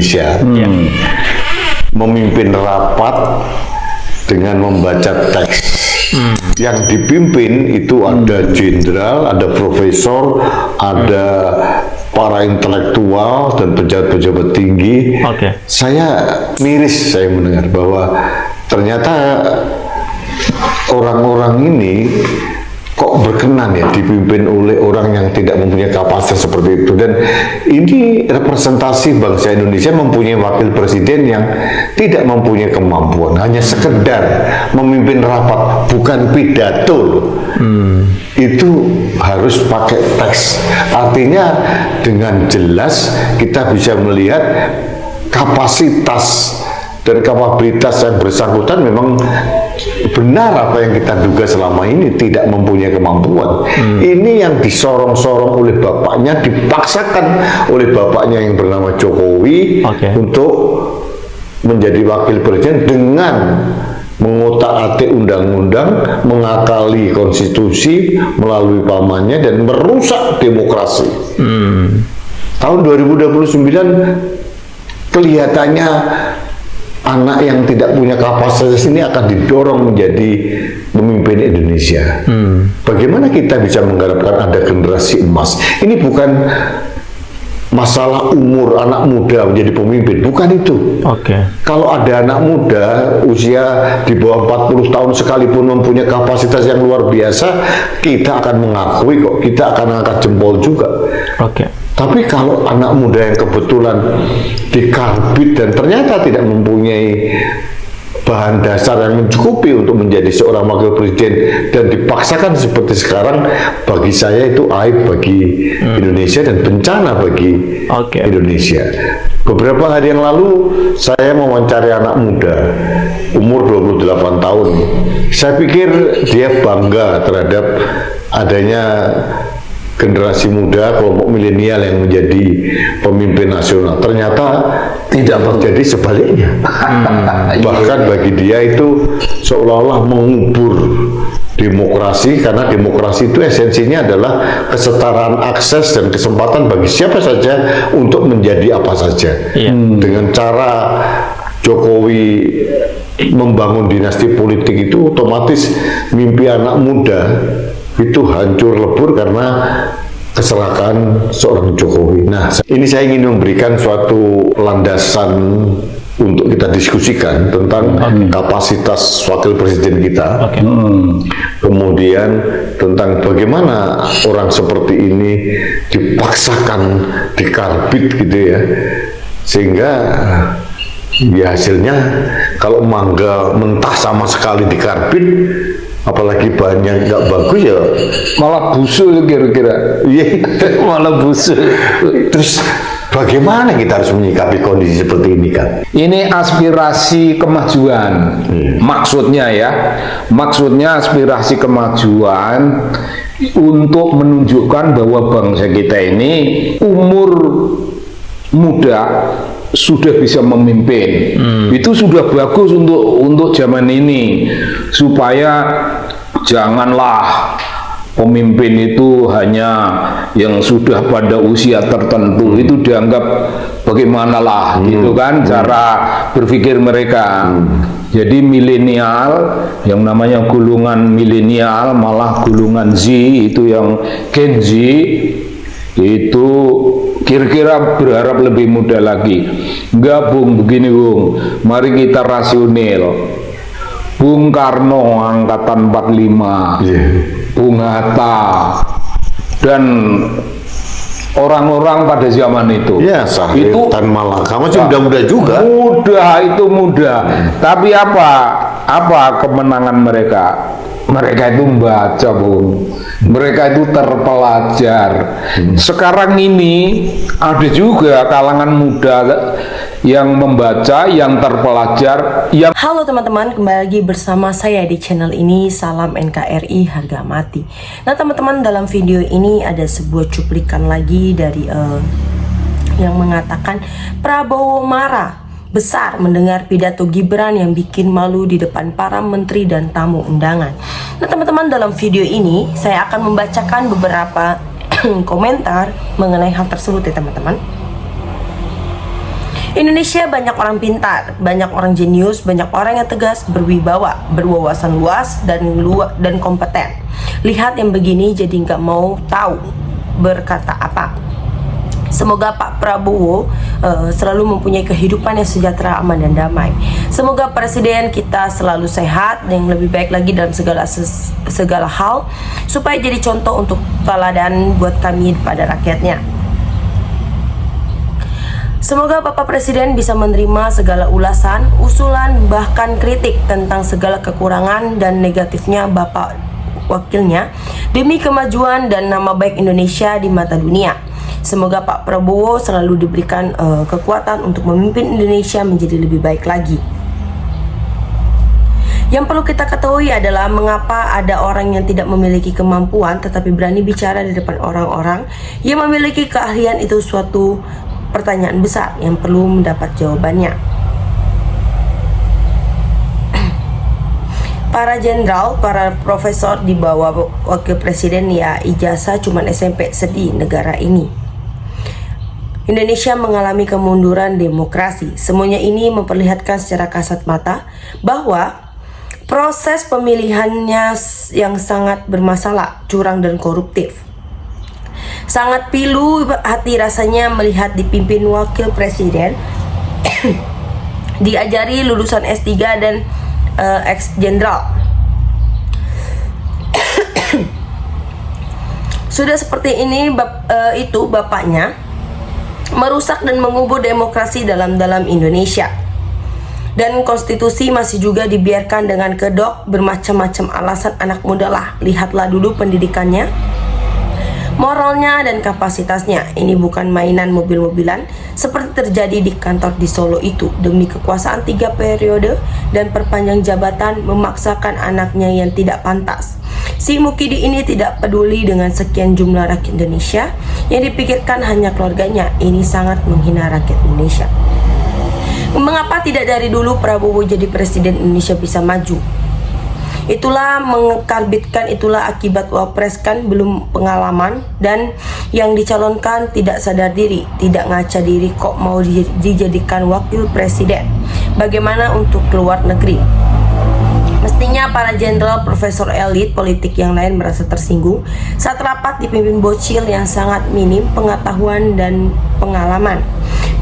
Indonesia. Memimpin rapat dengan membaca teks. Yang dipimpin itu ada jenderal, ada profesor, ada para intelektual dan pejabat-pejabat tinggi. Saya miris saya mendengar bahwa ternyata orang-orang ini kok berkenan ya dipimpin oleh orang yang tidak mempunyai kapasitas seperti itu. Dan ini representasi bangsa Indonesia mempunyai wakil presiden yang tidak mempunyai kemampuan, hanya sekedar memimpin rapat, bukan pidato. Itu harus pakai teks. Artinya dengan jelas kita bisa melihat kapasitas dan kapabilitas yang bersangkutan memang benar apa yang kita duga selama ini, tidak mempunyai kemampuan. Ini yang disorong-sorong oleh bapaknya, dipaksakan oleh bapaknya yang bernama Jokowi untuk menjadi wakil presiden dengan mengotak-atik undang-undang, mengakali konstitusi melalui pamannya dan merusak demokrasi. Tahun 2029 kelihatannya anak yang tidak punya kapasitas ini akan didorong menjadi pemimpin Indonesia. Bagaimana kita bisa mengharapkan ada generasi emas? Ini bukan masalah umur anak muda menjadi pemimpin, bukan itu. Kalau ada anak muda usia di bawah 40 tahun sekalipun mempunyai kapasitas yang luar biasa, kita akan mengakui kok, kita akan angkat jempol juga. Tapi kalau anak muda yang kebetulan dikarbit dan ternyata tidak mempunyai bahan dasar yang mencukupi untuk menjadi seorang wakil presiden dan dipaksakan seperti sekarang, bagi saya itu aib bagi Indonesia dan bencana bagi Indonesia. Beberapa hari yang lalu saya mewawancari anak muda umur 28 tahun. Saya pikir dia bangga terhadap adanya generasi muda, kelompok milenial yang menjadi pemimpin nasional. Ternyata tidak terjadi sebaliknya. Bahkan bagi dia itu seolah-olah mengubur demokrasi, karena demokrasi itu esensinya adalah kesetaraan akses dan kesempatan bagi siapa saja untuk menjadi apa saja. Dengan cara Jokowi membangun dinasti politik itu, otomatis mimpi anak muda itu hancur lebur karena kecelakaan seorang Jokowi. Nah, ini saya ingin memberikan suatu landasan untuk kita diskusikan tentang kapasitas wakil presiden kita. Kemudian tentang bagaimana orang seperti ini dipaksakan dikarbit gitu ya, sehingga ya hasilnya kalau mangga mentah sama sekali dikarbit, apalagi bahannya nggak bagus ya malah busuk kira-kira. Malah busuk. Terus bagaimana kita harus menyikapi kondisi seperti ini kan? Ini aspirasi kemajuan. Maksudnya ya, maksudnya aspirasi kemajuan untuk menunjukkan bahwa bangsa kita ini umur muda sudah bisa memimpin. Itu sudah bagus untuk zaman ini, supaya janganlah pemimpin itu hanya yang sudah pada usia tertentu. Itu dianggap bagaimanalah gitu kan cara berpikir mereka. Jadi milenial, yang namanya golongan milenial, malah golongan Z itu yang Gen Z itu kira-kira berharap lebih muda lagi. Enggak Bung, begini Bung, mari kita rasional. Bung Karno angkatan 45, Bung Hatta dan orang-orang pada zaman itu. Itu Tan Malaka masih muda-muda juga. Itu muda. Tapi apa kemenangan mereka? Mereka itu membaca, Bung. Mereka itu terpelajar. Sekarang ini ada juga kalangan muda yang membaca, yang terpelajar, yang... Halo teman-teman, kembali lagi bersama saya di channel ini. Salam NKRI harga mati. Nah teman-teman, dalam video ini ada sebuah cuplikan lagi dari yang mengatakan Prabowo marah besar mendengar pidato Gibran yang bikin malu di depan para menteri dan tamu undangan. Nah teman-teman, dalam video ini saya akan membacakan beberapa komentar mengenai hal tersebut ya teman-teman. Indonesia banyak orang pintar, banyak orang jenius, banyak orang yang tegas, berwibawa, berwawasan luas dan kompeten. Lihat yang begini jadi nggak mau tahu berkata apa. Semoga Pak Prabowo selalu mempunyai kehidupan yang sejahtera, aman dan damai. Semoga Presiden kita selalu sehat dan yang lebih baik lagi dalam segala hal, supaya jadi contoh untuk teladan buat kami pada rakyatnya. Semoga Bapak Presiden bisa menerima segala ulasan, usulan, bahkan kritik tentang segala kekurangan dan negatifnya Bapak wakilnya demi kemajuan dan nama baik Indonesia di mata dunia. Semoga Pak Prabowo selalu diberikan kekuatan untuk memimpin Indonesia menjadi lebih baik lagi. Yang perlu kita ketahui adalah mengapa ada orang yang tidak memiliki kemampuan tetapi berani bicara di depan orang-orang yang memiliki keahlian. Itu suatu pertanyaan besar yang perlu mendapat jawabannya. Para jenderal, para profesor di bawah wakil presiden ya ijazah cuman SMP, sedih negara ini. Indonesia mengalami kemunduran demokrasi. Semuanya ini memperlihatkan secara kasat mata bahwa proses pemilihannya yang sangat bermasalah, curang dan koruptif. Sangat pilu hati rasanya melihat dipimpin wakil presiden diajari lulusan S3 dan ex-jenderal. Sudah seperti ini itu bapaknya merusak dan mengubur demokrasi dalam Indonesia. Dan konstitusi masih juga dibiarkan dengan kedok bermacam-macam alasan anak muda lah. Lihatlah dulu pendidikannya, moralnya dan kapasitasnya. Ini bukan mainan mobil-mobilan seperti terjadi di kantor di Solo itu. Demi kekuasaan 3 periode dan perpanjang jabatan memaksakan anaknya yang tidak pantas. Si Mukidi ini tidak peduli dengan sekian jumlah rakyat Indonesia, yang dipikirkan hanya keluarganya. Ini sangat menghina rakyat Indonesia. Mengapa tidak dari dulu Prabowo jadi presiden Indonesia bisa maju? Itulah mengkarbitkan, itulah akibat wapres kan belum pengalaman, dan yang dicalonkan tidak sadar diri, tidak ngaca diri kok mau dijadikan wakil presiden. Bagaimana untuk keluar negeri? Mestinya para jenderal, profesor elit politik yang lain merasa tersinggung saat rapat dipimpin bocil yang sangat minim pengetahuan dan pengalaman.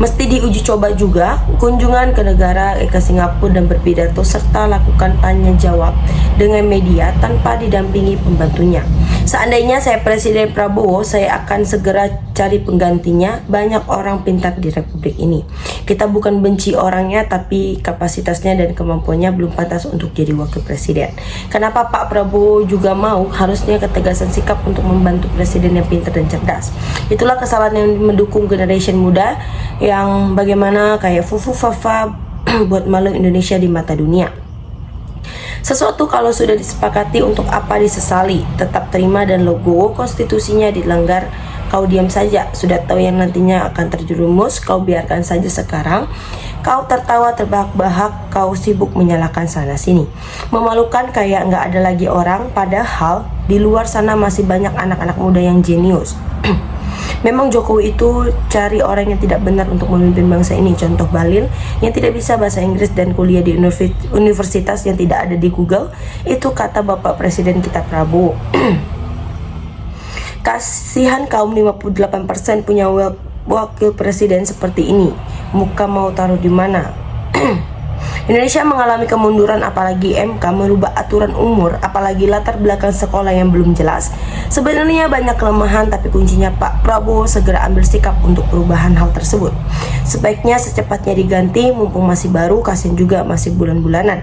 Mesti diuji coba juga kunjungan ke negara ke Singapura dan berpidato serta lakukan tanya jawab dengan media tanpa didampingi pembantunya. Seandainya saya Presiden Prabowo, saya akan segera cari penggantinya. Banyak orang pintar di Republik ini. Kita bukan benci orangnya, tapi kapasitasnya dan kemampuannya belum pantas untuk jadi wakil presiden. Kenapa Pak Prabowo juga mau? Harusnya ketegasan sikap untuk membantu presiden yang pintar dan cerdas. Itulah kesalahan yang mendukung generation muda yang bagaimana kayak Fufu Fafa buat malu Indonesia di mata dunia. Sesuatu kalau sudah disepakati untuk apa disesali, tetap terima, dan logo konstitusinya dilanggar, kau diam saja. Sudah tahu yang nantinya akan terjerumus, kau biarkan saja sekarang. Kau tertawa terbahak-bahak, kau sibuk menyalahkan sana sini. Memalukan kayak nggak ada lagi orang, padahal di luar sana masih banyak anak-anak muda yang jenius. Memang Jokowi itu cari orang yang tidak benar untuk memimpin bangsa ini. Contoh Balil yang tidak bisa bahasa Inggris dan kuliah di universitas yang tidak ada di Google. Itu kata Bapak Presiden kita Prabowo. Kasihan kaum 58% punya wakil presiden seperti ini. Muka mau taruh di mana? Indonesia mengalami kemunduran, apalagi MK merubah aturan umur, apalagi latar belakang sekolah yang belum jelas. Sebenarnya banyak kelemahan, tapi kuncinya Pak Prabowo segera ambil sikap untuk perubahan hal tersebut. Sebaiknya secepatnya diganti, mumpung masih baru, kasihan juga masih bulan-bulanan.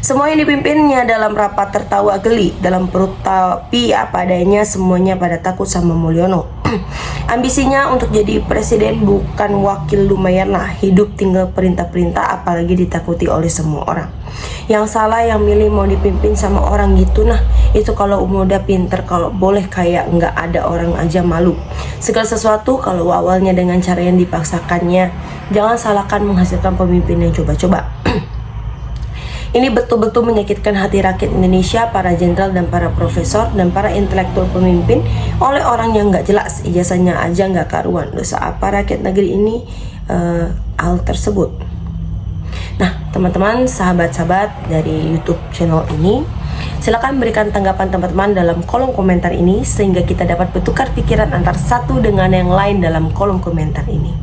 Semua yang dipimpinnya dalam rapat tertawa geli, dalam perut tapi apa adanya, semuanya pada takut sama Mulyono. Ambisinya untuk jadi presiden bukan wakil, lumayanlah hidup tinggal perintah-perintah, apalagi ditakuti oleh semua orang. Yang salah yang milih mau dipimpin sama orang gitu. Nah itu kalau udah pinter, kalau boleh kayak nggak ada orang aja malu. Segala sesuatu kalau awalnya dengan cara yang dipaksakannya, jangan salahkan menghasilkan pemimpin yang coba-coba. Ini betul-betul menyakitkan hati rakyat Indonesia, para jenderal dan para profesor dan para intelektual pemimpin oleh orang yang nggak jelas, ijazahnya aja nggak karuan. Dosa apa rakyat negeri ini hal tersebut. Nah, teman-teman, sahabat-sahabat dari YouTube channel ini, silakan berikan tanggapan teman-teman dalam kolom komentar ini sehingga kita dapat bertukar pikiran antar satu dengan yang lain dalam kolom komentar ini.